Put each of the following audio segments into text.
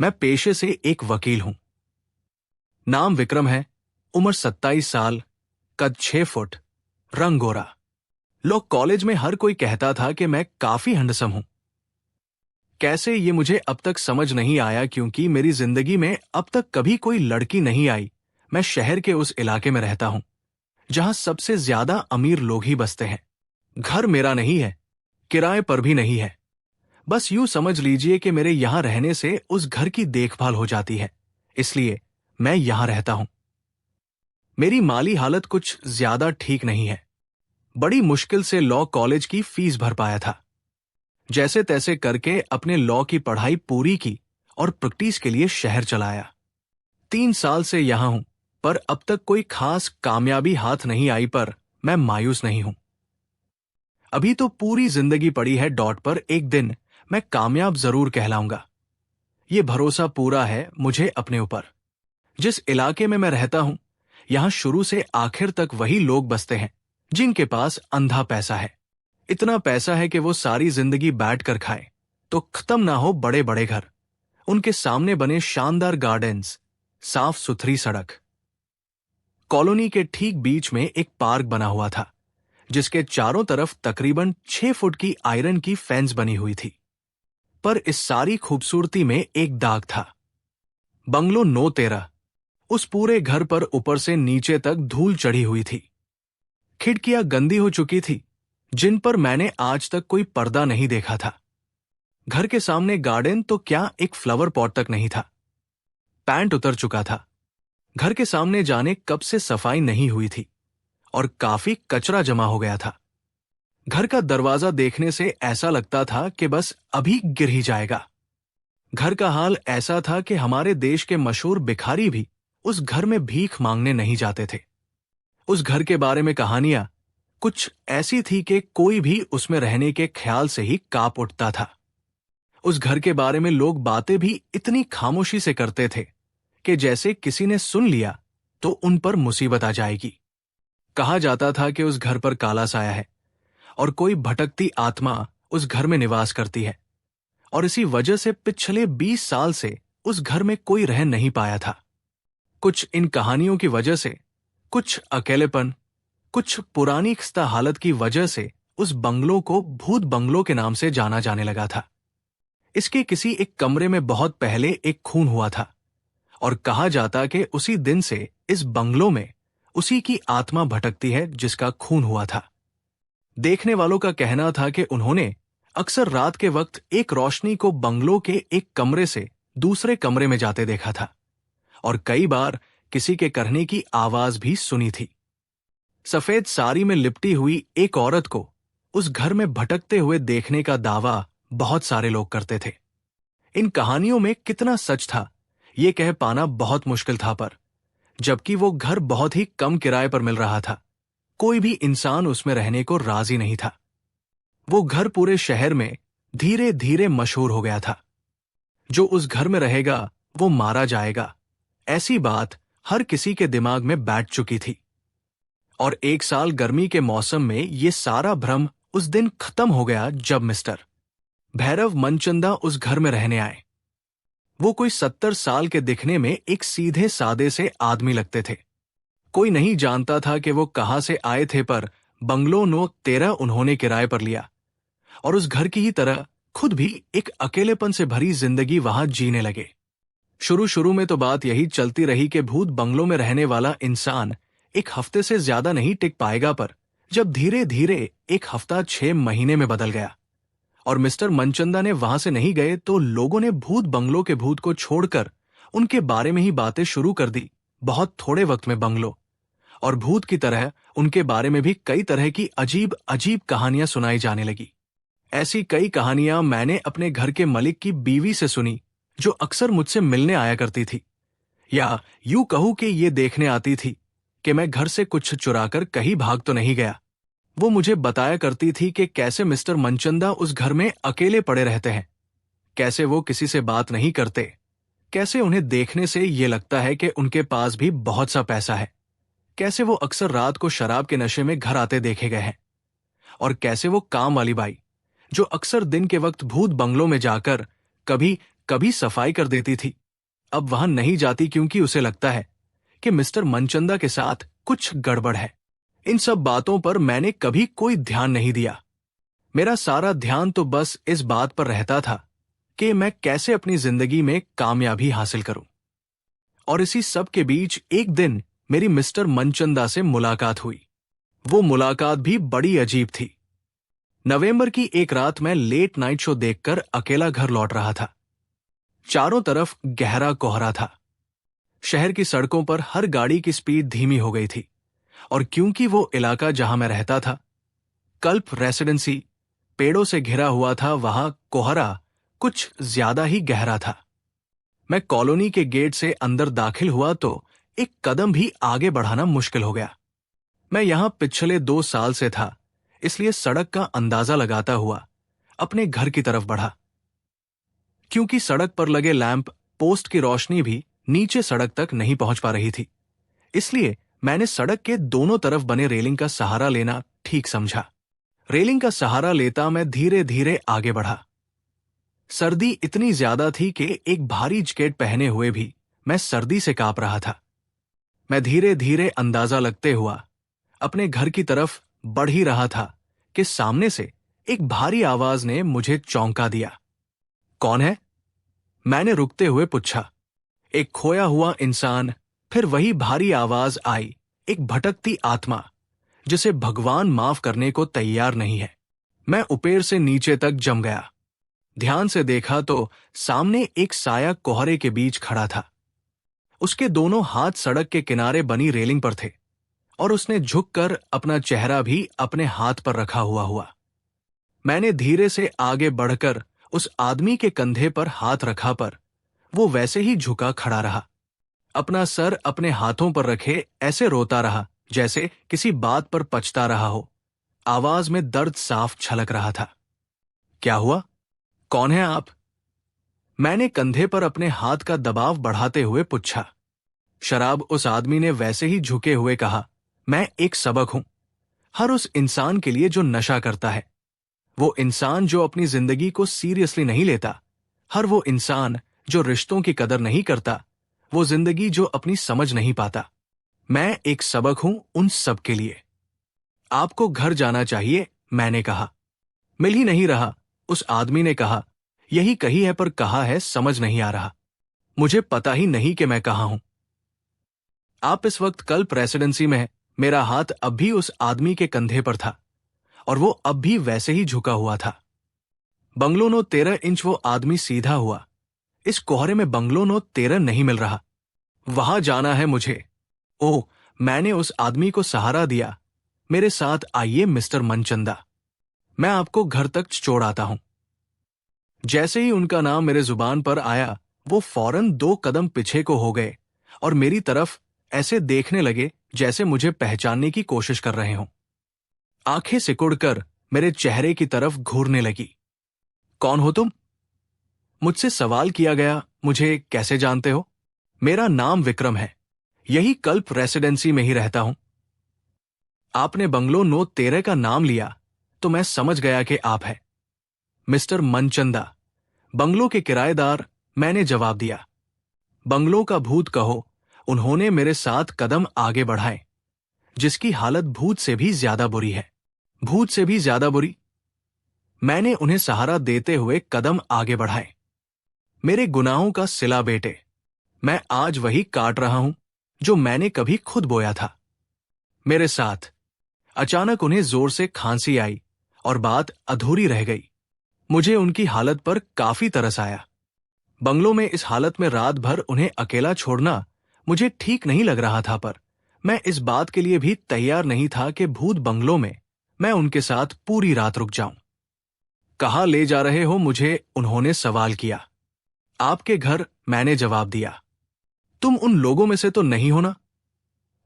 मैं पेशे से एक वकील हूं। नाम विक्रम है, उम्र 27 साल, कद 6 फुट, रंग गोरा। लोग कॉलेज में हर कोई कहता था कि मैं काफी हैंडसम हूं। कैसे ये मुझे अब तक समझ नहीं आया, क्योंकि मेरी जिंदगी में अब तक कभी कोई लड़की नहीं आई। मैं शहर के उस इलाके में रहता हूं जहां सबसे ज्यादा अमीर लोग ही बसते हैं। घर मेरा नहीं है, किराए पर भी नहीं है। बस यूं समझ लीजिए कि मेरे यहां रहने से उस घर की देखभाल हो जाती है, इसलिए मैं यहां रहता हूं। मेरी माली हालत कुछ ज्यादा ठीक नहीं है। बड़ी मुश्किल से लॉ कॉलेज की फीस भर पाया था। जैसे तैसे करके अपने लॉ की पढ़ाई पूरी की और प्रैक्टिस के लिए शहर चला आया। 3 साल से यहां हूं, पर अब तक कोई खास कामयाबी हाथ नहीं आई। पर मैं मायूस नहीं हूं। अभी तो पूरी जिंदगी पड़ी है डॉट पर। एक दिन मैं कामयाब जरूर कहलाऊंगा। ये भरोसा पूरा है मुझे अपने ऊपर। जिस इलाके में मैं रहता हूं, यहां शुरू से आखिर तक वही लोग बसते हैं जिनके पास अंधा पैसा है। इतना पैसा है कि वो सारी जिंदगी बैठ कर खाए तो खत्म ना हो बड़े बड़े घर, उनके सामने बने शानदार गार्डन्स, साफ सुथरी सड़क। कॉलोनी के ठीक बीच में एक पार्क बना हुआ था जिसके चारों तरफ तकरीबन 6 फुट की आयरन की फेंस बनी हुई थी। पर इस सारी खूबसूरती में एक दाग था। बंगलो 913। उस पूरे घर पर ऊपर से नीचे तक धूल चढ़ी हुई थी। खिड़कियां गंदी हो चुकी थी जिन पर मैंने आज तक कोई पर्दा नहीं देखा था। घर के सामने गार्डन तो क्या, एक फ्लावर पॉट तक नहीं था। पैंट उतर चुका था। घर के सामने जाने कब से सफाई नहीं हुई थी और काफी कचरा जमा हो गया था। घर का दरवाजा देखने से ऐसा लगता था कि बस अभी गिर ही जाएगा। घर का हाल ऐसा था कि हमारे देश के मशहूर भिखारी भी उस घर में भीख मांगने नहीं जाते थे। उस घर के बारे में कहानियां कुछ ऐसी थी कि कोई भी उसमें रहने के ख्याल से ही कांप उठता था। उस घर के बारे में लोग बातें भी इतनी खामोशी से करते थे कि जैसे किसी ने सुन लिया तो उन पर मुसीबत आ जाएगी। कहा जाता था कि उस घर पर काला साया है और कोई भटकती आत्मा उस घर में निवास करती है, और इसी वजह से पिछले 20 साल से उस घर में कोई रह नहीं पाया था। कुछ इन कहानियों की वजह से, कुछ अकेलेपन, कुछ पुरानी खस्ता हालत की वजह से उस बंगलो को भूत बंगलो के नाम से जाना जाने लगा था। इसके किसी एक कमरे में बहुत पहले एक खून हुआ था और कहा जाता कि उसी दिन से इस बंगलो में उसी की आत्मा भटकती है जिसका खून हुआ था। देखने वालों का कहना था कि उन्होंने अक्सर रात के वक्त एक रोशनी को बंगलो के एक कमरे से दूसरे कमरे में जाते देखा था और कई बार किसी के कहने की आवाज भी सुनी थी। सफेद साड़ी में लिपटी हुई एक औरत को उस घर में भटकते हुए देखने का दावा बहुत सारे लोग करते थे। इन कहानियों में कितना सच था ये कह पाना बहुत मुश्किल था, पर जबकि वो घर बहुत ही कम किराए पर मिल रहा था, कोई भी इंसान उसमें रहने को राजी नहीं था। वो घर पूरे शहर में धीरे धीरे मशहूर हो गया था। जो उस घर में रहेगा वो मारा जाएगा, ऐसी बात हर किसी के दिमाग में बैठ चुकी थी। और एक साल गर्मी के मौसम में ये सारा भ्रम उस दिन खत्म हो गया जब मिस्टर भैरव मनचंदा उस घर में रहने आए। वो कोई 70 साल के दिखने में एक सीधे सादे से आदमी लगते थे। कोई नहीं जानता था कि वो कहां से आए थे, पर बंगलो 913 उन्होंने किराए पर लिया और उस घर की ही तरह खुद भी एक अकेलेपन से भरी जिंदगी वहां जीने लगे। शुरू शुरू में तो बात यही चलती रही कि भूत बंगलो में रहने वाला इंसान एक हफ्ते से ज्यादा नहीं टिक पाएगा, पर जब धीरे धीरे एक हफ्ता 6 महीने में बदल गया और मिस्टर मनचंदा ने वहां से नहीं गए, तो लोगों ने भूत बंगलो के भूत को छोड़कर उनके बारे में ही बातें शुरू कर दी। बहुत थोड़े वक्त में बंगलो और भूत की तरह उनके बारे में भी कई तरह की अजीब अजीब कहानियां सुनाई जाने लगी। ऐसी कई कहानियां मैंने अपने घर के मलिक की बीवी से सुनी, जो अक्सर मुझसे मिलने आया करती थी, या यूं कहूं कि ये देखने आती थी कि मैं घर से कुछ चुराकर कहीं भाग तो नहीं गया। वो मुझे बताया करती थी कि कैसे मिस्टर मनचंदा उस घर में अकेले पड़े रहते हैं, कैसे वो किसी से बात नहीं करते, कैसे उन्हें देखने से ये लगता है कि उनके पास भी बहुत सा पैसा है, कैसे वो अक्सर रात को शराब के नशे में घर आते देखे गए हैं, और कैसे वो काम वाली बाई जो अक्सर दिन के वक्त भूत बंगलों में जाकर कभी कभी सफाई कर देती थी, अब वहां नहीं जाती क्योंकि उसे लगता है कि मिस्टर मनचंदा के साथ कुछ गड़बड़ है। इन सब बातों पर मैंने कभी कोई ध्यान नहीं दिया। मेरा सारा ध्यान तो बस इस बात पर रहता था कि मैं कैसे अपनी जिंदगी में कामयाबी हासिल करूं। और इसी सब के बीच एक दिन मेरी मिस्टर मनचंदा से मुलाकात हुई। वो मुलाकात भी बड़ी अजीब थी। नवंबर की एक रात मैं लेट नाइट शो देखकर अकेला घर लौट रहा था। चारों तरफ गहरा कोहरा था। शहर की सड़कों पर हर गाड़ी की स्पीड धीमी हो गई थी, और क्योंकि वो इलाका जहां मैं रहता था, कल्प रेसिडेंसी, पेड़ों से घिरा हुआ था, वहां कोहरा कुछ ज्यादा ही गहरा था। मैं कॉलोनी के गेट से अंदर दाखिल हुआ तो एक कदम भी आगे बढ़ाना मुश्किल हो गया। मैं यहां पिछले 2 साल से था, इसलिए सड़क का अंदाजा लगाता हुआ अपने घर की तरफ बढ़ा। क्योंकि सड़क पर लगे लैंप पोस्ट की रोशनी भी नीचे सड़क तक नहीं पहुंच पा रही थी, इसलिए मैंने सड़क के दोनों तरफ बने रेलिंग का सहारा लेना ठीक समझा। रेलिंग का सहारा लेता मैं धीरे धीरे आगे बढ़ा। सर्दी इतनी ज्यादा थी कि एक भारी जैकेट पहने हुए भी मैं सर्दी से कांप रहा था। मैं धीरे धीरे अंदाजा लगते हुआ अपने घर की तरफ बढ़ ही रहा था कि सामने से एक भारी आवाज ने मुझे चौंका दिया। कौन है? मैंने रुकते हुए पूछा। एक खोया हुआ इंसान, फिर वही भारी आवाज आई, एक भटकती आत्मा जिसे भगवान माफ करने को तैयार नहीं है। मैं ऊपर से नीचे तक जम गया। ध्यान से देखा तो सामने एक साया कोहरे के बीच खड़ा था। उसके दोनों हाथ सड़क के किनारे बनी रेलिंग पर थे, और उसने झुककर अपना चेहरा भी अपने हाथ पर रखा हुआ। मैंने धीरे से आगे बढ़कर उस आदमी के कंधे पर हाथ रखा, पर वो वैसे ही झुका खड़ा रहा। अपना सर अपने हाथों पर रखे ऐसे रोता रहा जैसे किसी बात पर पछता रहा हो। आवाज में दर्द साफ छलक रहा था। क्या हुआ? कौन है आप? मैंने कंधे पर अपने हाथ का दबाव बढ़ाते हुए पूछा। शराब उस आदमी ने वैसे ही झुके हुए कहा, मैं एक सबक हूं हर उस इंसान के लिए जो नशा करता है, वो इंसान जो अपनी जिंदगी को सीरियसली नहीं लेता, हर वो इंसान जो रिश्तों की कदर नहीं करता, वो जिंदगी जो अपनी समझ नहीं पाता। मैं एक सबक हूं उन सब के लिए। आपको घर जाना चाहिए, मैंने कहा। मिल ही नहीं रहा, उस आदमी ने कहा। यही कही है पर कहा है समझ नहीं आ रहा। मुझे पता ही नहीं कि मैं कहां हूं। आप इस वक्त कल्प रेसिडेंसी में हैं। मेरा हाथ अब भी उस आदमी के कंधे पर था, और वो अब भी वैसे ही झुका हुआ था। Bungalow no 13 inch. वो आदमी सीधा हुआ। इस कोहरे में बंगलो नो 13 नहीं मिल रहा। वहां जाना है मुझे। ओह, मैंने उस आदमी को सहारा दिया। मेरे साथ आइए मिस्टर मनचंदा, मैं आपको घर तक छोड़ आता हूं। जैसे ही उनका नाम मेरे जुबान पर आया, वो फौरन 2 कदम पीछे को हो गए और मेरी तरफ ऐसे देखने लगे जैसे मुझे पहचानने की कोशिश कर रहे हों। आंखें सिकुड़कर मेरे चेहरे की तरफ घूरने लगी। कौन हो तुम? मुझसे सवाल किया गया। मुझे कैसे जानते हो? मेरा नाम विक्रम है, यही कल्प रेसिडेंसी में ही रहता हूं। आपने बंगलो नो 13 का नाम लिया तो मैं समझ गया कि आप हैं मिस्टर मनचंदा, बंगलो के किराएदार, मैंने जवाब दिया। बंगलो का भूत कहो। उन्होंने मेरे साथ कदम आगे बढ़ाए। जिसकी हालत भूत से भी ज्यादा बुरी है। भूत से भी ज्यादा बुरी? मैंने उन्हें सहारा देते हुए कदम आगे बढ़ाए। मेरे गुनाहों का सिला बेटे, मैं आज वही काट रहा हूं जो मैंने कभी खुद बोया था। मेरे साथ। अचानक उन्हें जोर से खांसी आई और बात अधूरी रह गई। मुझे उनकी हालत पर काफी तरस आया। बंगलो में इस हालत में रात भर उन्हें अकेला छोड़ना मुझे ठीक नहीं लग रहा था, पर मैं इस बात के लिए भी तैयार नहीं था कि भूत बंगलो में मैं उनके साथ पूरी रात रुक जाऊं। कहाँ ले जा रहे हो मुझे? उन्होंने सवाल किया। आपके घर, मैंने जवाब दिया। तुम उन लोगों में से तो नहीं हो ना?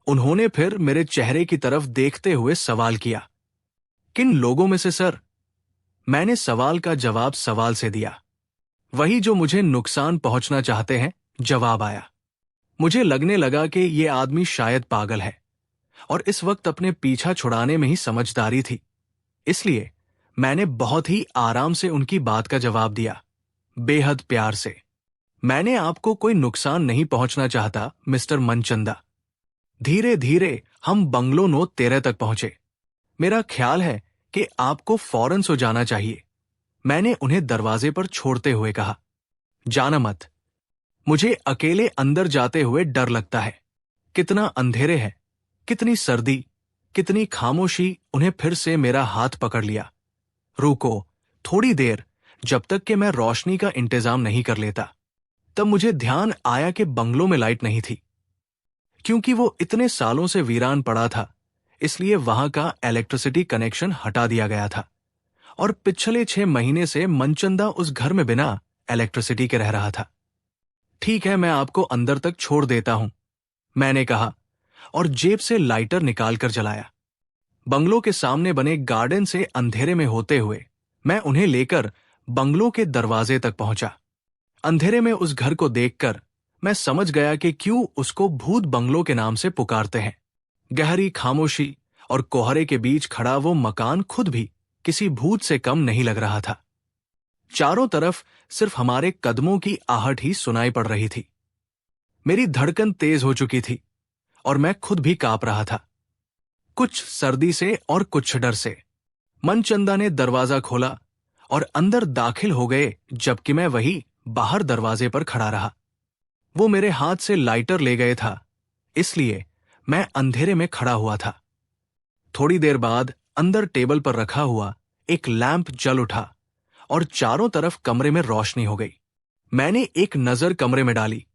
उन्होंने फिर मेरे चेहरे की तरफ देखते हुए सवाल किया। किन लोगों में से सर? मैंने सवाल का जवाब सवाल से दिया। वही जो मुझे नुकसान पहुंचना चाहते हैं, जवाब आया। मुझे लगने लगा कि ये आदमी शायद पागल है और इस वक्त अपने पीछा छुड़ाने में ही समझदारी थी। इसलिए मैंने बहुत ही आराम से उनकी बात का जवाब दिया, बेहद प्यार से। मैंने आपको कोई नुकसान नहीं पहुंचना चाहता, मिस्टर मनचंदा। धीरे धीरे हम बंगलो नो 13 तक पहुंचे। मेरा ख्याल है कि आपको फौरन सो जाना चाहिए, मैंने उन्हें दरवाजे पर छोड़ते हुए कहा। जाना मत, मुझे अकेले अंदर जाते हुए डर लगता है। कितना अंधेरे है, कितनी सर्दी, कितनी खामोशी। उन्हें फिर से मेरा हाथ पकड़ लिया। रुको थोड़ी देर, जब तक कि मैं रोशनी का इंतजाम नहीं कर लेता। तब मुझे ध्यान आया कि बंगलों में लाइट नहीं थी। क्योंकि वो इतने सालों से वीरान पड़ा था, इसलिए वहां का इलेक्ट्रिसिटी कनेक्शन हटा दिया गया था और पिछले 6 महीने से मनचंदा उस घर में बिना इलेक्ट्रिसिटी के रह रहा था। ठीक है, मैं आपको अंदर तक छोड़ देता हूं, मैंने कहा और जेब से लाइटर निकालकर जलाया। बंगलो के सामने बने गार्डन से अंधेरे में होते हुए मैं उन्हें लेकर बंगलो के दरवाजे तक पहुंचा। अंधेरे में उस घर को देखकर मैं समझ गया कि क्यों उसको भूत बंगलो के नाम से पुकारते हैं। गहरी खामोशी और कोहरे के बीच खड़ा वो मकान खुद भी किसी भूत से कम नहीं लग रहा था। चारों तरफ सिर्फ हमारे कदमों की आहट ही सुनाई पड़ रही थी। मेरी धड़कन तेज हो चुकी थी और मैं खुद भी कांप रहा था, कुछ सर्दी से और कुछ डर से। मनचंदा ने दरवाजा खोला और अंदर दाखिल हो गए, जबकि मैं वही बाहर दरवाजे पर खड़ा रहा। वो मेरे हाथ से लाइटर ले गए था, इसलिए मैं अंधेरे में खड़ा हुआ था। थोड़ी देर बाद अंदर टेबल पर रखा हुआ एक लैंप जल उठा और चारों तरफ कमरे में रोशनी हो गई। मैंने एक नजर कमरे में डाली।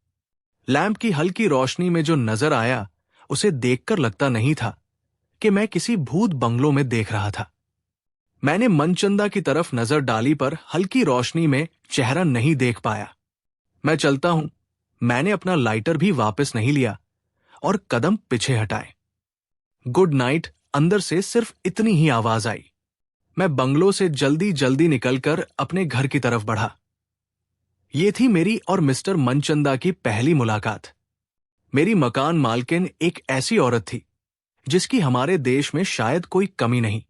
लैंप की हल्की रोशनी में जो नजर आया, उसे देखकर लगता नहीं था कि मैं किसी भूत बंगलो में देख रहा था। मैंने मनचंदा की तरफ नजर डाली पर हल्की रोशनी में चेहरा नहीं देख पाया। मैं चलता हूं, मैंने अपना लाइटर भी वापस नहीं लिया और कदम पीछे हटाए। गुड नाइट अंदर से सिर्फ इतनी ही आवाज आई। मैं बंगलो से जल्दी जल्दी निकलकर अपने घर की तरफ बढ़ा। ये थी मेरी और मिस्टर मनचंदा की पहली मुलाकात। मेरी मकान मालकिन एक ऐसी औरत थी जिसकी हमारे देश में शायद कोई कमी नहीं।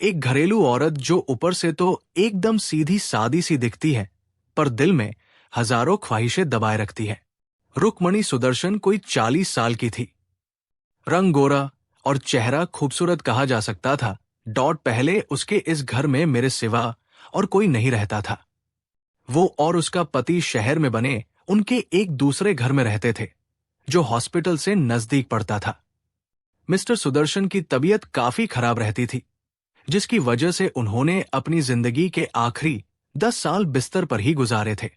एक घरेलू औरत जो ऊपर से तो एकदम सीधी सादी सी दिखती है, पर दिल में हजारों ख्वाहिशें दबाए रखती है। रुक्मणी सुदर्शन कोई 40 साल की थी। रंग गोरा और चेहरा खूबसूरत कहा जा सकता था। पहले उसके इस घर में मेरे सिवा और कोई नहीं रहता था। वो और उसका पति शहर में बने उनके एक दूसरे घर में रहते थे, जो हॉस्पिटल से नजदीक पड़ता था। मिस्टर सुदर्शन की तबीयत काफी खराब रहती थी, जिसकी वजह से उन्होंने अपनी जिंदगी के आखिरी 10 साल बिस्तर पर ही गुजारे थे।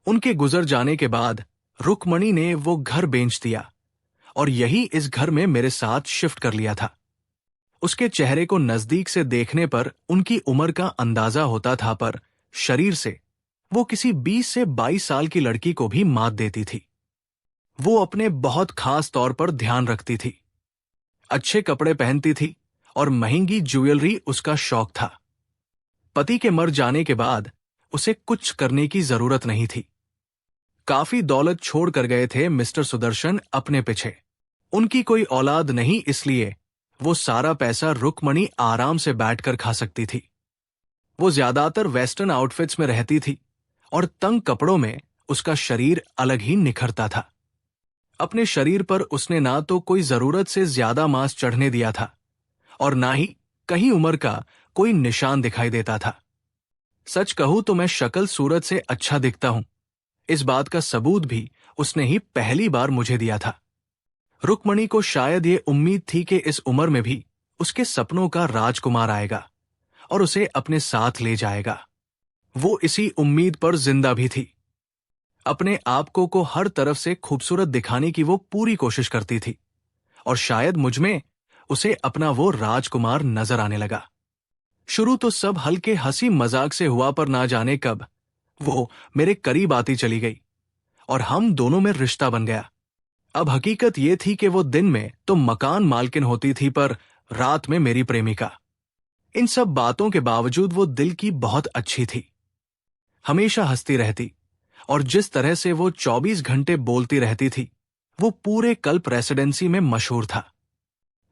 उनके गुजर जाने के बाद रुक्मणी ने वो घर बेच दिया और यही इस घर में मेरे साथ शिफ्ट कर लिया था। उसके चेहरे को नजदीक से देखने पर उनकी उम्र का अंदाजा होता था, पर शरीर से वो किसी 20 से 22 साल की लड़की को भी मात देती थी। वो अपने बहुत खास तौर पर ध्यान रखती थी, अच्छे कपड़े पहनती थी और महंगी ज्वेलरी उसका शौक था। पति के मर जाने के बाद उसे कुछ करने की जरूरत नहीं थी। काफी दौलत छोड़ कर गए थे मिस्टर सुदर्शन अपने पीछे। उनकी कोई औलाद नहीं, इसलिए वो सारा पैसा रुक्मणी आराम से बैठकर खा सकती थी। वो ज्यादातर वेस्टर्न आउटफिट्स में रहती थी और तंग कपड़ों में उसका शरीर अलग ही निखरता था। अपने शरीर पर उसने ना तो कोई जरूरत से ज्यादा मांस चढ़ने दिया था और ना ही कहीं उम्र का कोई निशान दिखाई देता था। सच कहूं तो मैं शक्ल सूरत से अच्छा दिखता हूं, इस बात का सबूत भी उसने ही पहली बार मुझे दिया था। रुक्मणी को शायद ये उम्मीद थी कि इस उम्र में भी उसके सपनों का राजकुमार आएगा और उसे अपने साथ ले जाएगा। वो इसी उम्मीद पर जिंदा भी थी। अपने आप को हर तरफ से खूबसूरत दिखाने की वो पूरी कोशिश करती थी और शायद मुझमें उसे अपना वो राजकुमार नजर आने लगा। शुरू तो सब हल्के हंसी मजाक से हुआ, पर ना जाने कब वो मेरे करीब आती चली गई और हम दोनों में रिश्ता बन गया। अब हकीकत ये थी कि वो दिन में तो मकान मालकिन होती थी, पर रात में मेरी प्रेमिका। इन सब बातों के बावजूद वो दिल की बहुत अच्छी थी, हमेशा हंसती रहती और जिस तरह से वो 24 घंटे बोलती रहती थी, वो पूरे कल्प रेसिडेंसी में मशहूर था।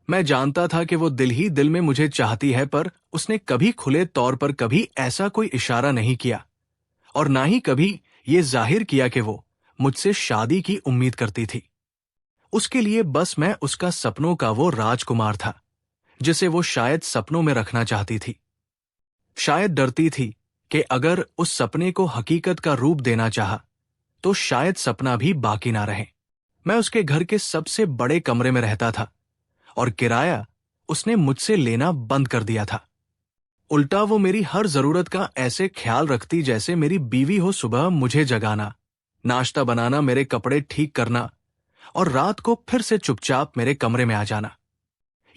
मैं जानता था कि वो दिल ही दिल में मुझे चाहती है, पर उसने कभी खुले तौर पर कभी ऐसा कोई इशारा नहीं किया और ना ही कभी ये जाहिर किया कि वो मुझसे शादी की उम्मीद करती थी। उसके लिए बस मैं उसका सपनों का वो राजकुमार था जिसे वो शायद सपनों में रखना चाहती थी। शायद डरती थी कि अगर उस सपने को हकीकत का रूप देना चाहा तो शायद सपना भी बाकी ना रहे। मैं उसके घर के सबसे बड़े कमरे में रहता था और किराया उसने मुझसे लेना बंद कर दिया था। उल्टा वो मेरी हर जरूरत का ऐसे ख्याल रखती जैसे मेरी बीवी हो। सुबह मुझे जगाना, नाश्ता बनाना, मेरे कपड़े ठीक करना और रात को फिर से चुपचाप मेरे कमरे में आ जाना।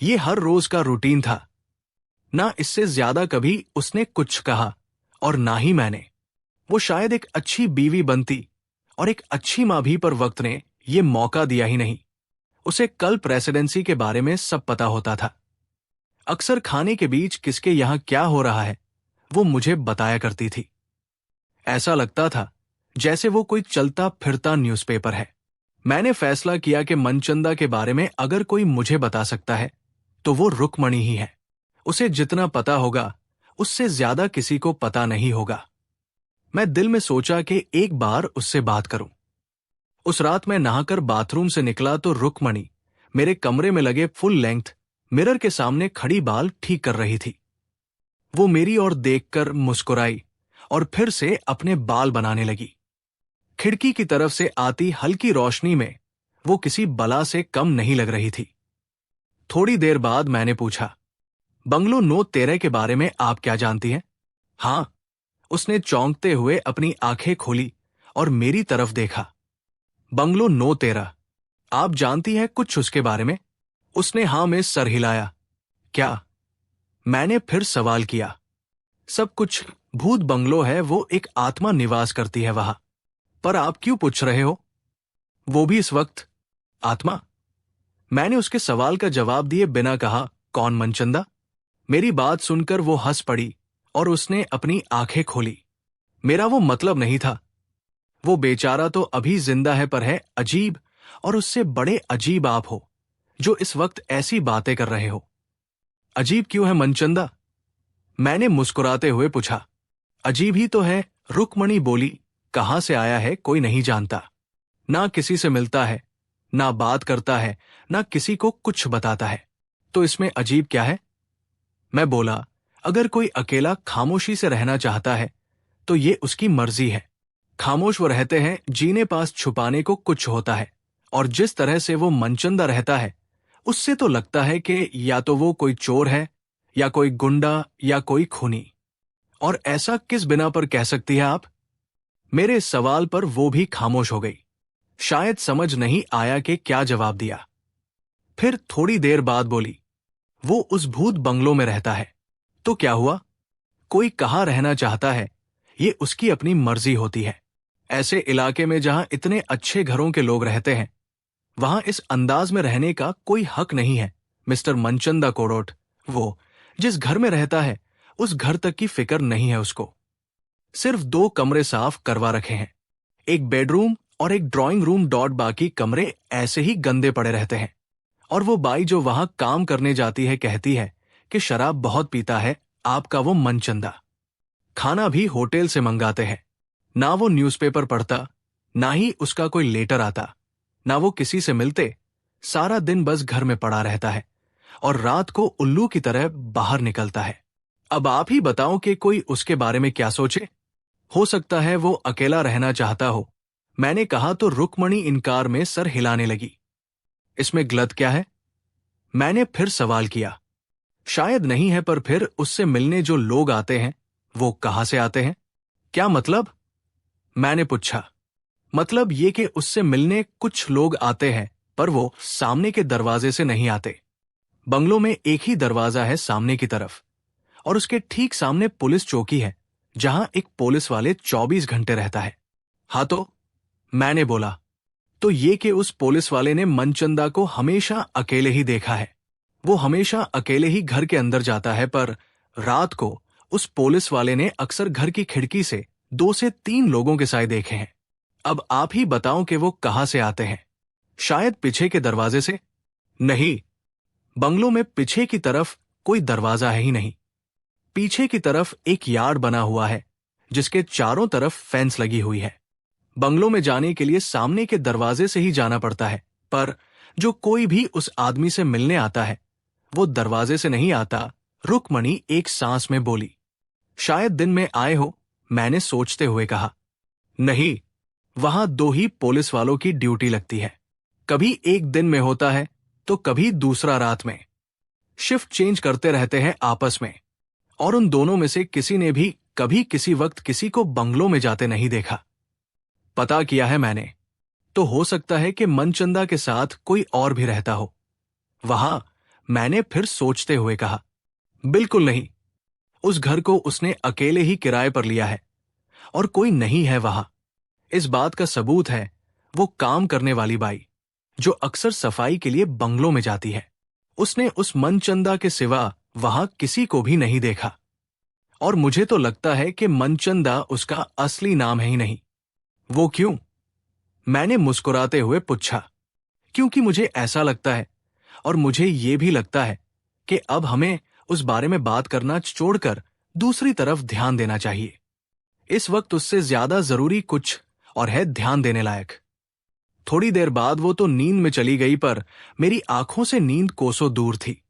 ये हर रोज का रूटीन था। ना इससे ज्यादा कभी उसने कुछ कहा और ना ही मैंने। वो शायद एक अच्छी बीवी बनती और एक अच्छी मां भी, पर वक्त ने ये मौका दिया ही नहीं। उसे कल प्रेसिडेंसी के बारे में सब पता होता था। अक्सर खाने के बीच किसके यहां क्या हो रहा है वो मुझे बताया करती थी। ऐसा लगता था जैसे वो कोई चलता फिरता न्यूज़पेपर है। मैंने फैसला किया कि मनचंदा के बारे में अगर कोई मुझे बता सकता है तो वो रुक्मणी ही है। उसे जितना पता होगा उससे ज्यादा किसी को पता नहीं होगा। मैं दिल में सोचा कि एक बार उससे बात करूं। उस रात मैं नहाकर बाथरूम से निकला तो रुक्मणी मेरे कमरे में लगे फुल लेंथ मिरर के सामने खड़ी बाल ठीक कर रही थी। वो मेरी ओर देखकर मुस्कुराई और फिर से अपने बाल बनाने लगी। खिड़की की तरफ से आती हल्की रोशनी में वो किसी बला से कम नहीं लग रही थी। थोड़ी देर बाद मैंने पूछा, बंगलो 9-13 के बारे में आप क्या जानती हैं? हाँ, उसने चौंकते हुए अपनी आंखें खोली और मेरी तरफ देखा। बंगलो 9-13, आप जानती हैं कुछ उसके बारे में? उसने हाँ में सर हिलाया। क्या? मैंने फिर सवाल किया। सब कुछ। भूत बंगलो है, वो एक आत्मा निवास करती है वहां। पर आप क्यों पूछ रहे हो? वो भी इस वक्त? आत्मा? मैंने उसके सवाल का जवाब दिए बिना कहा, कौन मनचंदा? मेरी बात सुनकर वो हंस पड़ी और उसने अपनी आंखें खोली। मेरा वो मतलब नहीं था। वो बेचारा तो अभी जिंदा है पर है अजीब, और उससे बड़े अजीब आप हो जो इस वक्त ऐसी बातें कर रहे हो। अजीब क्यों है मनचंदा? मैंने मुस्कुराते हुए पूछा। अजीब ही तो है, रुक्मणी बोली। कहां से आया है कोई नहीं जानता। ना किसी से मिलता है, ना बात करता है, ना किसी को कुछ बताता है। तो इसमें अजीब क्या है? मैं बोला, अगर कोई अकेला खामोशी से रहना चाहता है तो ये उसकी मर्जी है। खामोश वो रहते हैं जिन्हें पास छुपाने को कुछ होता है, और जिस तरह से वो मनचंदा रहता है उससे तो लगता है कि या तो वो कोई चोर है या कोई गुंडा या कोई खूनी। और ऐसा किस बिना पर कह सकती है आप? मेरे इस सवाल पर वो भी खामोश हो गई। शायद समझ नहीं आया कि क्या जवाब दिया। फिर थोड़ी देर बाद बोली, वो उस भूत बंगलो में रहता है। तो क्या हुआ? कोई कहाँ रहना चाहता है ये उसकी अपनी मर्जी होती है। ऐसे इलाके में जहां इतने अच्छे घरों के लोग रहते हैं वहां इस अंदाज में रहने का कोई हक नहीं है। मिस्टर मनचंदा कोड़ोट, वो जिस घर में रहता है उस घर तक की फिक्र नहीं है उसको। सिर्फ 2 कमरे साफ करवा रखे हैं, एक बेडरूम और एक ड्राइंग रूम। बाकी कमरे ऐसे ही गंदे पड़े रहते हैं। और वो बाई जो वहां काम करने जाती है कहती है कि शराब बहुत पीता है आपका वो मनचंदा। खाना भी होटल से मंगाते हैं। ना वो न्यूज़पेपर पढ़ता, ना ही उसका कोई लेटर आता, ना वो किसी से मिलते। सारा दिन बस घर में पड़ा रहता है और रात को उल्लू की तरह बाहर निकलता है। अब आप ही बताओ कि कोई उसके बारे में क्या सोचे। हो सकता है वो अकेला रहना चाहता हो, मैंने कहा तो रुक्मणी इनकार में सर हिलाने लगी। इसमें गलत क्या है? मैंने फिर सवाल किया। शायद नहीं है, पर फिर उससे मिलने जो लोग आते हैं वो कहां से आते हैं? क्या मतलब? मैंने पूछा। मतलब ये कि उससे मिलने कुछ लोग आते हैं पर वो सामने के दरवाजे से नहीं आते। बंगलों में एक ही दरवाजा है सामने की तरफ, और उसके ठीक सामने पुलिस चौकी है जहां एक पुलिस वाले 24 घंटे रहता है। हाँ तो? मैंने बोला, तो ये कि उस पुलिस वाले ने मनचंदा को हमेशा अकेले ही देखा है। वो हमेशा अकेले ही घर के अंदर जाता है, पर रात को उस पुलिस वाले ने अक्सर घर की खिड़की से 2 से 3 लोगों के साए देखे हैं। अब आप ही बताओ कि वो कहां से आते हैं? शायद पीछे के दरवाजे से? नहीं, बंगलों में पीछे की तरफ कोई दरवाजा है ही नहीं। पीछे की तरफ एक यार्ड बना हुआ है जिसके चारों तरफ फेंस लगी हुई है। बंगलों में जाने के लिए सामने के दरवाजे से ही जाना पड़ता है, पर जो कोई भी उस आदमी से मिलने आता है वो दरवाजे से नहीं आता। रुक्मणी एक सांस में बोली। शायद दिन में आए हो, मैंने सोचते हुए कहा। नहीं, वहां 2 ही पुलिस वालों की ड्यूटी लगती है। कभी एक दिन में होता है तो कभी दूसरा रात में। शिफ्ट चेंज करते रहते हैं आपस में, और उन दोनों में से किसी ने भी कभी किसी वक्त किसी को बंगलों में जाते नहीं देखा। पता किया है मैंने, तो हो सकता है कि मनचंदा के साथ कोई और भी रहता हो वहां। मैंने फिर सोचते हुए कहा। बिल्कुल नहीं, उस घर को उसने अकेले ही किराए पर लिया है और कोई नहीं है वहां। इस बात का सबूत है वो काम करने वाली बाई जो अक्सर सफाई के लिए बंगलों में जाती है। उसने उस मनचंदा के सिवा वहां किसी को भी नहीं देखा, और मुझे तो लगता है कि मनचंदा उसका असली नाम है ही नहीं। वो क्यों? मैंने मुस्कुराते हुए पूछा। क्योंकि मुझे ऐसा लगता है, और मुझे ये भी लगता है कि अब हमें उस बारे में बात करना छोड़कर दूसरी तरफ ध्यान देना चाहिए। इस वक्त उससे ज्यादा जरूरी कुछ और है ध्यान देने लायक। थोड़ी देर बाद वो तो नींद में चली गई, पर मेरी आंखों से नींद कोसों दूर थी।